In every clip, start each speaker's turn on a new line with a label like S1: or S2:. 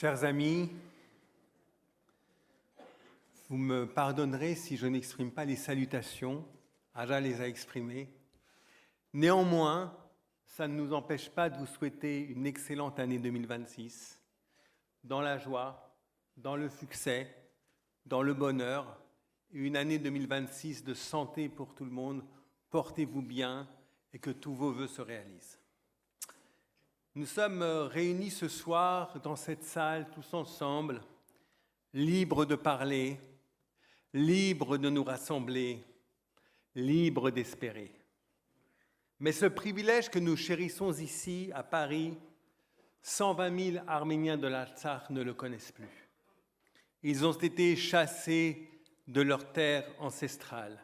S1: Chers amis, vous me pardonnerez si je n'exprime pas les salutations. Aja les a exprimées. Néanmoins, ça ne nous empêche pas de vous souhaiter une excellente année 2026, dans la joie, dans le succès, dans le bonheur, et une année 2026 de santé pour tout le monde. Portez-vous bien et que tous vos vœux se réalisent. Nous sommes réunis ce soir dans cette salle, tous ensemble, libres de parler, libres de nous rassembler, libres d'espérer. Mais ce privilège que nous chérissons ici, à Paris, 120 000 Arméniens de l'Artsakh ne le connaissent plus. Ils ont été chassés de leur terre ancestrale,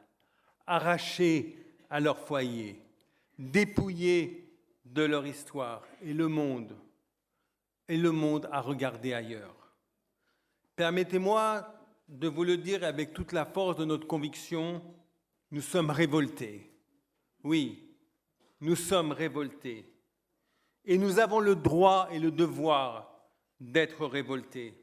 S1: arrachés à leur foyer, dépouillés de leur histoire, et le monde a regardé ailleurs. Permettez-moi de vous le dire avec toute la force de notre conviction, nous sommes révoltés. Oui, nous sommes révoltés. Et nous avons le droit et le devoir d'être révoltés.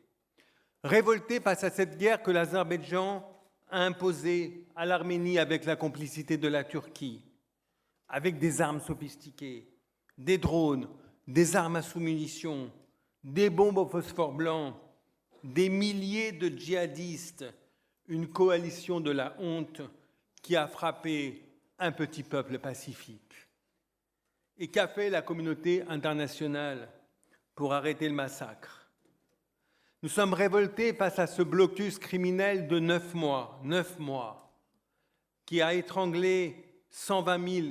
S1: Révoltés face à cette guerre que l'Azerbaïdjan a imposée à l'Arménie avec la complicité de la Turquie, avec des armes sophistiquées, des drones, des armes à sous-munitions, des bombes au phosphore blanc, des milliers de djihadistes, une coalition de la honte qui a frappé un petit peuple pacifique. Et qu'a fait la communauté internationale pour arrêter le massacre? Nous sommes révoltés face à ce blocus criminel de 9 mois, qui a étranglé 120 000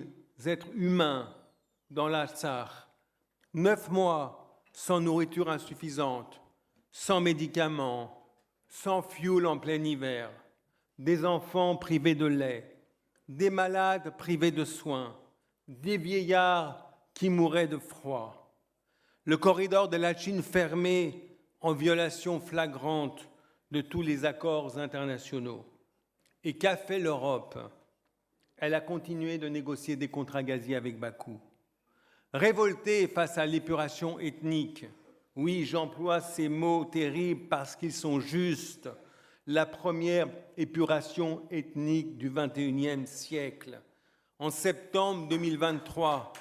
S1: êtres humains dans l'Artsakh, 9 mois sans nourriture insuffisante, sans médicaments, sans fioul en plein hiver, des enfants privés de lait, des malades privés de soins, des vieillards qui mouraient de froid, le corridor de la Chine fermé en violation flagrante de tous les accords internationaux. Et qu'a fait l'Europe? Elle a continué de négocier des contrats gaziers avec Bakou. Révoltée face à l'épuration ethnique, oui, j'emploie ces mots terribles parce qu'ils sont justes, la première épuration ethnique du XXIe siècle. En septembre 2023,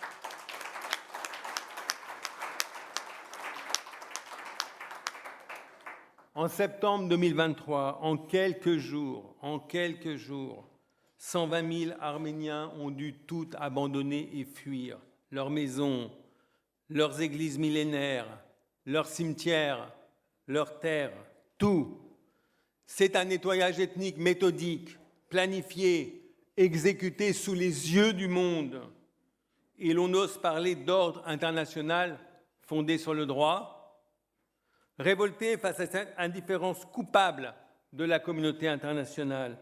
S1: en quelques jours, 120 000 Arméniens ont dû tout abandonner et fuir. Leurs maisons, leurs églises millénaires, leurs cimetières, leurs terres, tout. C'est un nettoyage ethnique méthodique, planifié, exécuté sous les yeux du monde. Et l'on ose parler d'ordre international fondé sur le droit. Révolté face à cette indifférence coupable de la communauté internationale.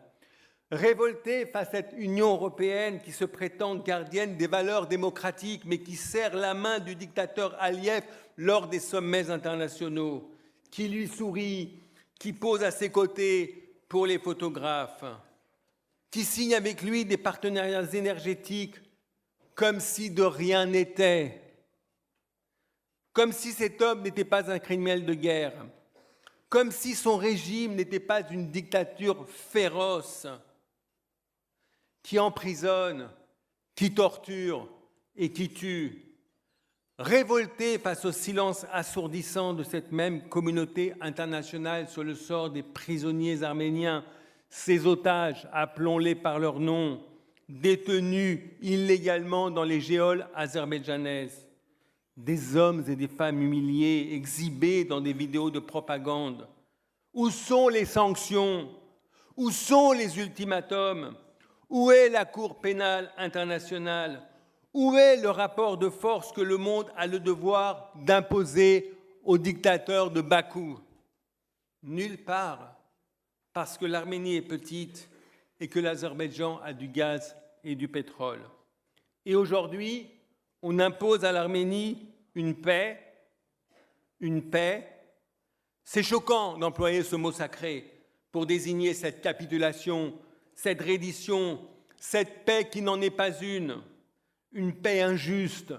S1: Révolté face à cette Union européenne qui se prétend gardienne des valeurs démocratiques, mais qui serre la main du dictateur Aliyev lors des sommets internationaux, qui lui sourit, qui pose à ses côtés pour les photographes, qui signe avec lui des partenariats énergétiques comme si de rien n'était, comme si cet homme n'était pas un criminel de guerre, comme si son régime n'était pas une dictature féroce, qui emprisonne, qui torture et qui tue. Révolté face au silence assourdissant de cette même communauté internationale sur le sort des prisonniers arméniens, ces otages, appelons-les par leur nom, détenus illégalement dans les geôles azerbaïdjanaises, des hommes et des femmes humiliés, exhibés dans des vidéos de propagande. Où sont les sanctions? Où sont les ultimatums? Où est la Cour pénale internationale? Où est le rapport de force que le monde a le devoir d'imposer aux dictateurs de Bakou? Nulle part, parce que l'Arménie est petite et que l'Azerbaïdjan a du gaz et du pétrole. Et aujourd'hui, on impose à l'Arménie une paix. C'est choquant d'employer ce mot sacré pour désigner cette capitulation, cette reddition, cette paix qui n'en est pas une paix injuste,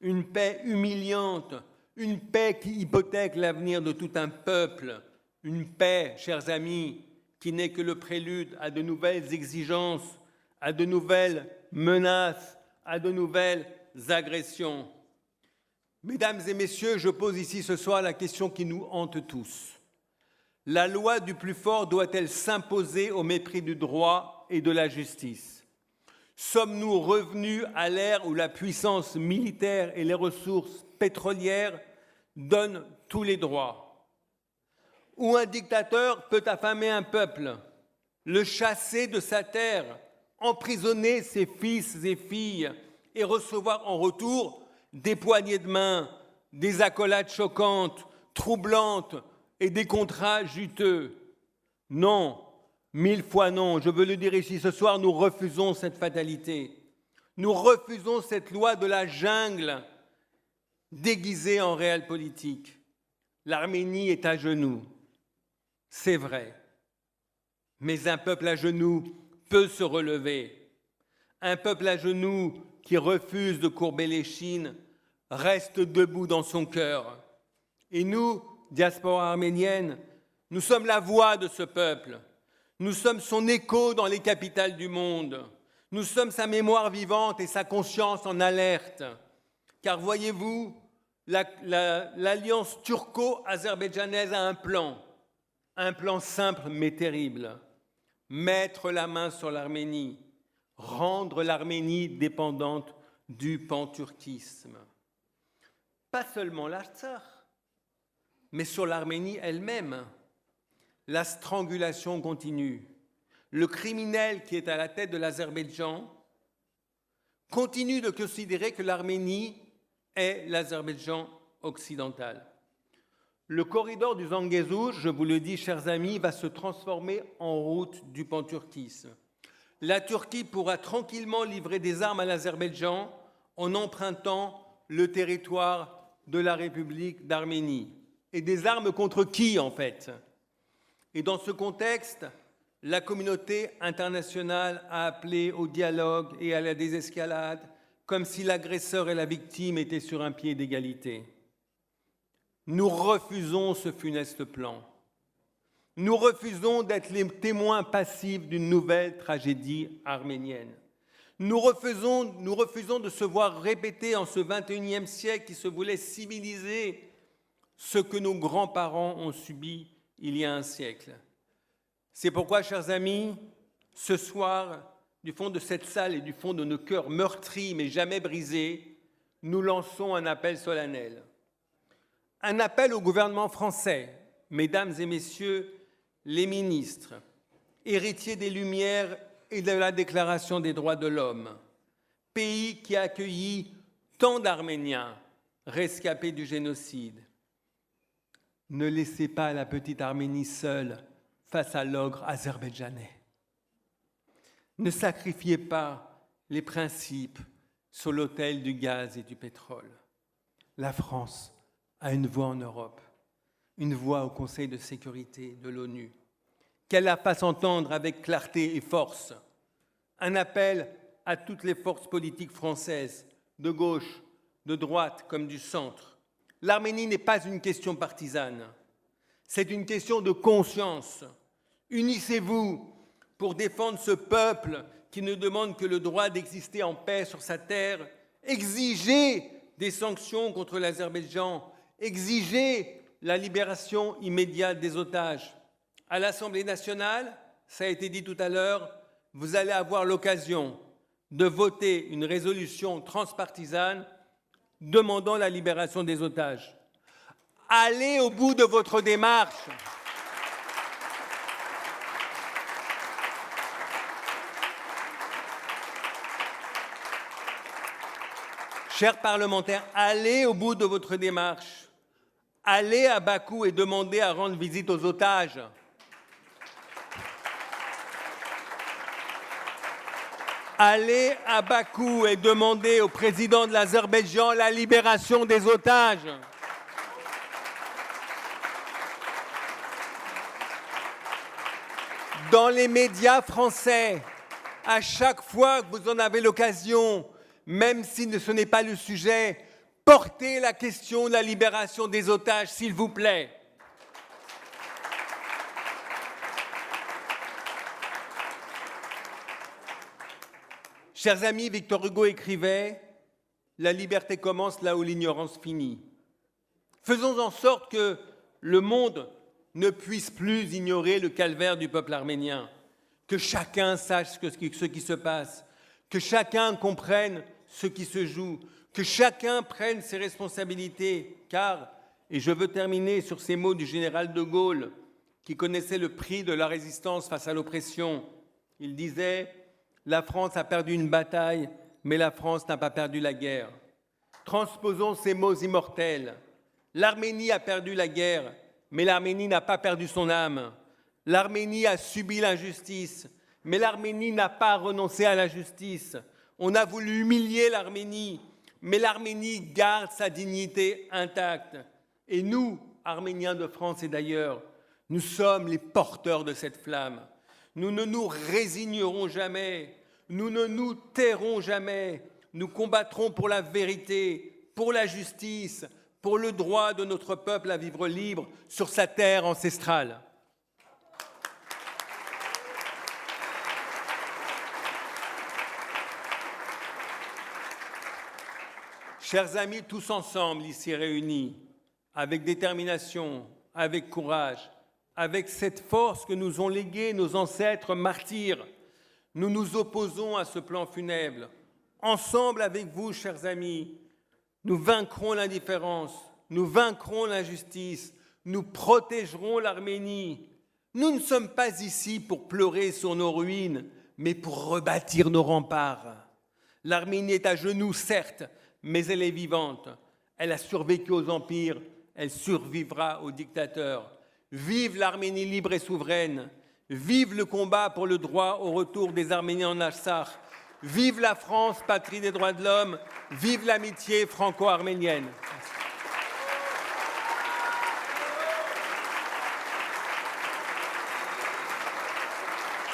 S1: une paix humiliante, une paix qui hypothèque l'avenir de tout un peuple, une paix, chers amis, qui n'est que le prélude à de nouvelles exigences, à de nouvelles menaces, à de nouvelles agressions. Mesdames et messieurs, je pose ici ce soir la question qui nous hante tous. La loi du plus fort doit-elle s'imposer au mépris du droit et de la justice? Sommes-nous revenus à l'ère où la puissance militaire et les ressources pétrolières donnent tous les droits? Où un dictateur peut affamer un peuple, le chasser de sa terre, emprisonner ses fils et filles et recevoir en retour des poignées de main, des accolades choquantes, troublantes et des contrats juteux? Non, 1000 fois non. Je veux le dire ici ce soir, nous refusons cette fatalité. Nous refusons cette loi de la jungle déguisée en réelle politique. L'Arménie est à genoux, c'est vrai. Mais un peuple à genoux peut se relever. Un peuple à genoux qui refuse de courber l'échine reste debout dans son cœur. Et nous, diaspora arménienne, nous sommes la voix de ce peuple. Nous sommes son écho dans les capitales du monde. Nous sommes sa mémoire vivante et sa conscience en alerte. Car voyez-vous, l'alliance turco-azerbaïdjanaise a un plan simple mais terrible. Mettre la main sur l'Arménie, rendre l'Arménie dépendante du panturquisme. Pas seulement l'Artsakh, mais sur l'Arménie elle-même. La strangulation continue. Le criminel qui est à la tête de l'Azerbaïdjan continue de considérer que l'Arménie est l'Azerbaïdjan occidental. Le corridor du Zangezur, je vous le dis, chers amis, va se transformer en route du panturquisme. La Turquie pourra tranquillement livrer des armes à l'Azerbaïdjan en empruntant le territoire de la République d'Arménie. Et des armes contre qui, en fait? Et dans ce contexte, la communauté internationale a appelé au dialogue et à la désescalade, comme si l'agresseur et la victime étaient sur un pied d'égalité. Nous refusons ce funeste plan. Nous refusons d'être les témoins passifs d'une nouvelle tragédie arménienne. Nous refusons de se voir répéter en ce XXIe siècle qui se voulait civilisé ce que nos grands-parents ont subi il y a un siècle. C'est pourquoi, chers amis, ce soir, du fond de cette salle et du fond de nos cœurs meurtris mais jamais brisés, nous lançons un appel solennel. Un appel au gouvernement français, mesdames et messieurs les ministres, héritiers des Lumières et de la Déclaration des droits de l'homme, pays qui a accueilli tant d'Arméniens rescapés du génocide. Ne laissez pas la petite Arménie seule face à l'ogre azerbaïdjanais. Ne sacrifiez pas les principes sur l'autel du gaz et du pétrole. La France a une voix en Europe, une voix au Conseil de sécurité de l'ONU, qu'elle la fasse entendre avec clarté et force. Un appel à toutes les forces politiques françaises, de gauche, de droite comme du centre. L'Arménie n'est pas une question partisane, c'est une question de conscience. Unissez-vous pour défendre ce peuple qui ne demande que le droit d'exister en paix sur sa terre. Exigez des sanctions contre l'Azerbaïdjan, exigez la libération immédiate des otages. À l'Assemblée nationale, ça a été dit tout à l'heure, vous allez avoir l'occasion de voter une résolution transpartisane demandant la libération des otages. Allez au bout de votre démarche. Chers parlementaires, allez au bout de votre démarche. Allez à Bakou et demandez à rendre visite aux otages. Allez à Bakou et demandez au président de l'Azerbaïdjan la libération des otages. Dans les médias français, à chaque fois que vous en avez l'occasion, même si ce n'est pas le sujet, portez la question de la libération des otages, s'il vous plaît. Chers amis, Victor Hugo écrivait « La liberté commence là où l'ignorance finit ». Faisons en sorte que le monde ne puisse plus ignorer le calvaire du peuple arménien, que chacun sache ce qui se passe, que chacun comprenne ce qui se joue, que chacun prenne ses responsabilités, car, et je veux terminer sur ces mots du général de Gaulle, qui connaissait le prix de la résistance face à l'oppression, il disait « La France a perdu une bataille, mais la France n'a pas perdu la guerre ». Transposons ces mots immortels. L'Arménie a perdu la guerre, mais l'Arménie n'a pas perdu son âme. L'Arménie a subi l'injustice, mais l'Arménie n'a pas renoncé à la justice. On a voulu humilier l'Arménie, mais l'Arménie garde sa dignité intacte. Et nous, Arméniens de France et d'ailleurs, nous sommes les porteurs de cette flamme. Nous ne nous résignerons jamais, nous ne nous tairons jamais. Nous combattrons pour la vérité, pour la justice, pour le droit de notre peuple à vivre libre sur sa terre ancestrale. Chers amis, tous ensemble, ici réunis, avec détermination, avec courage, avec cette force que nous ont léguée nos ancêtres martyrs, nous nous opposons à ce plan funèbre. Ensemble avec vous, chers amis, nous vaincrons l'indifférence, nous vaincrons l'injustice, nous protégerons l'Arménie. Nous ne sommes pas ici pour pleurer sur nos ruines, mais pour rebâtir nos remparts. L'Arménie est à genoux, certes, mais elle est vivante. Elle a survécu aux empires, elle survivra aux dictateurs. Vive l'Arménie libre et souveraine. Vive le combat pour le droit au retour des Arméniens en Artsakh. Vive la France, patrie des droits de l'homme. Vive l'amitié franco-arménienne.